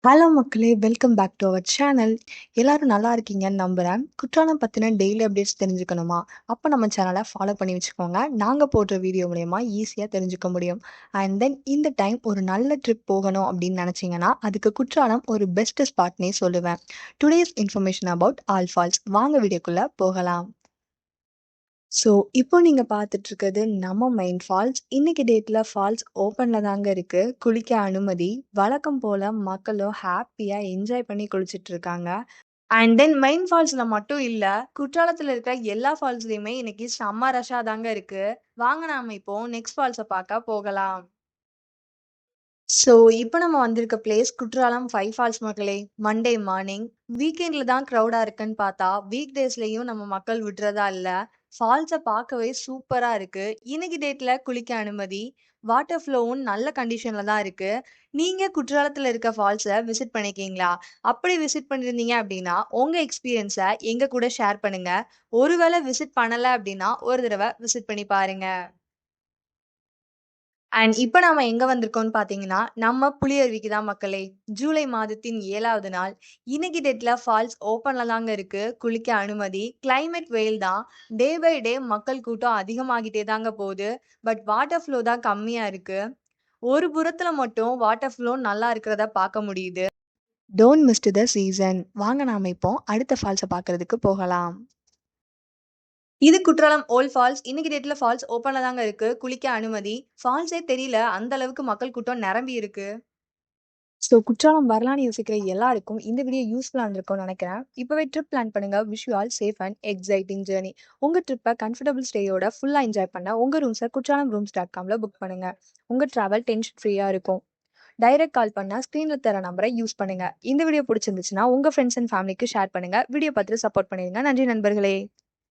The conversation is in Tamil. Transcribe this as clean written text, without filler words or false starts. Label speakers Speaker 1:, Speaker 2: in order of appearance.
Speaker 1: ஹலோ மக்களே! Welcome back to our channel. எல்லாரும் நல்லா இருக்கீங்கன்னு நம்புறேன். குற்றாலம் பத்தின டெய்லி அப்டேட்ஸ் தெரிஞ்சுக்கணுமா? அப்ப நம்ம சேனல ஃபாலோ பண்ணி வச்சுக்கோங்க. நாங்க போடுற வீடியோ மூலியமா ஈஸியா தெரிஞ்சுக்க முடியும். அண்ட் தென் இந்த டைம் ஒரு நல்ல ட்ரிப் போகணும் அப்படின்னு நெனச்சீங்கன்னா, அதுக்கு குற்றாலம் ஒரு பெஸ்ட் ஸ்பாட்னே சொல்லுவேன். Today's information about all falls. வாங்க வீடியோக்குள்ள போகலாம். ஸோ, இப்போ நீங்க பார்த்துட்டு இருக்கிறது நம்ம மெயின் ஃபால்ஸ். இன்னைக்கு டேட்ல ஃபால்ஸ் ஓப்பன்ல தாங்க இருக்கு. குளிக்க அனுமதி. வழக்கம் போல மக்களும் ஹேப்பியா என்ஜாய் பண்ணி குளிச்சிட்டு இருக்காங்க. அண்ட் தென் மெயின் ஃபால்ஸ்ல மட்டும் இல்ல, குற்றாலத்துல இருக்கிற எல்லா ஃபால்ஸ்லயுமே இன்னைக்கு செம்ம ரஷ்ஷா தாங்க இருக்கு. வாங்க நாம இப்போ நெக்ஸ்ட் ஃபால்ஸ பார்க்க போகலாம். ஸோ, இப்ப நம்ம வந்திருக்க பிளேஸ் குற்றாலம் 5 ஃபால்ஸ் மக்களே. Monday morning. வீக்கெண்ட்ல தான் கிரவுடா இருக்குன்னு பார்த்தா, வீக் டேஸ்லயும் நம்ம மக்கள் விடுறதா இல்ல. ஃபால்ஸ பார்க்கவே சூப்பரா இருக்கு. இன்னைக்கு டேட்ல குளிக்க அனுமதி. வாட்டர் ஃப்ளோவும் நல்ல கண்டிஷன்ல தான் இருக்கு. நீங்க குற்றாலத்துல இருக்க ஃபால்ஸ விசிட் பண்ணியிருக்கீங்களா? அப்படி விசிட் பண்ணியிருந்தீங்க அப்படின்னா, உங்க எக்ஸ்பீரியன்ஸ எங்க கூட ஷேர் பண்ணுங்க. ஒருவேள விசிட் பண்ணல அப்படின்னா, ஒரு தடவ விசிட் பண்ணி பாருங்க. அண்ட் இப்ப நாம எங்க வந்திருக்கோம்னு பார்த்தீங்கன்னா, நம்ம புலியருவிக்கு தான் மக்களே. ஜூலை மாதத்தின் 7வது நாள். இன்னைக்கு டேட்ல ஃபால்ஸ் ஓப்பன்ல தாங்க இருக்கு. குளிக்க அனுமதி. கிளைமேட் வெயில் தான். டே பை டே மக்கள் கூட்டம் அதிகமாகிட்டே தாங்க போகுது. பட் வாட்டர் ஃப்ளோ தான் கம்மியா இருக்கு. ஒரு புறத்துல மட்டும் வாட்டர் ஃப்ளோ நல்லா இருக்கிறத பார்க்க முடியுது. Don't miss the season. வாங்க நாம இப்போ அடுத்த ஃபால்ஸ பார்க்கறதுக்கு போகலாம். இது குற்றாலம் ஓல்ட் ஃபால்ஸ். இன்னைக்கு டேட்ல ஃபால்ஸ் ஓப்பன்ல தாங்க இருக்கு. குளிக்க அனுமதி. ஃபால்ஸே தெரியல. அந்த அளவுக்கு மக்கள் கூட்டம் நிரம்பி இருக்கு. ஸோ குற்றாலம் வரலான்னு யோசிக்கிற எல்லாருக்கும் இந்த வீடியோ யூஸ்ஃபுல்லா இருந்திருக்கும்னு நினைக்கிறேன். இப்பவே ட்ரிப் பிளான் பண்ணுங்க. Wish you all safe and exciting journey. உங்க ட்ரிப்ப கம்ஃபர்டபுள் ஸ்டேயோட ஃபுல்லா என்ஜாய் பண்ண உங்க ரூம்ஸ குற்றாலம் புக் பண்ணுங்க. உங்க டிராவல் டென்ஷன் ஃப்ரீயா இருக்கும். டைரக்ட் கால் பண்ணா ஸ்க்ரீன்ல தர நம்பரை யூஸ் பண்ணுங்க. இந்த வீடியோ பிடிச்சிருந்துச்சுன்னா உங்க ஃப்ரெண்ட்ஸ் அண்ட் ஃபேமிலிக்கு ஷேர் பண்ணுங்க. வீடியோ பார்த்துட்டு சப்போர்ட் பண்ணிருங்க. நன்றி நண்பர்களே.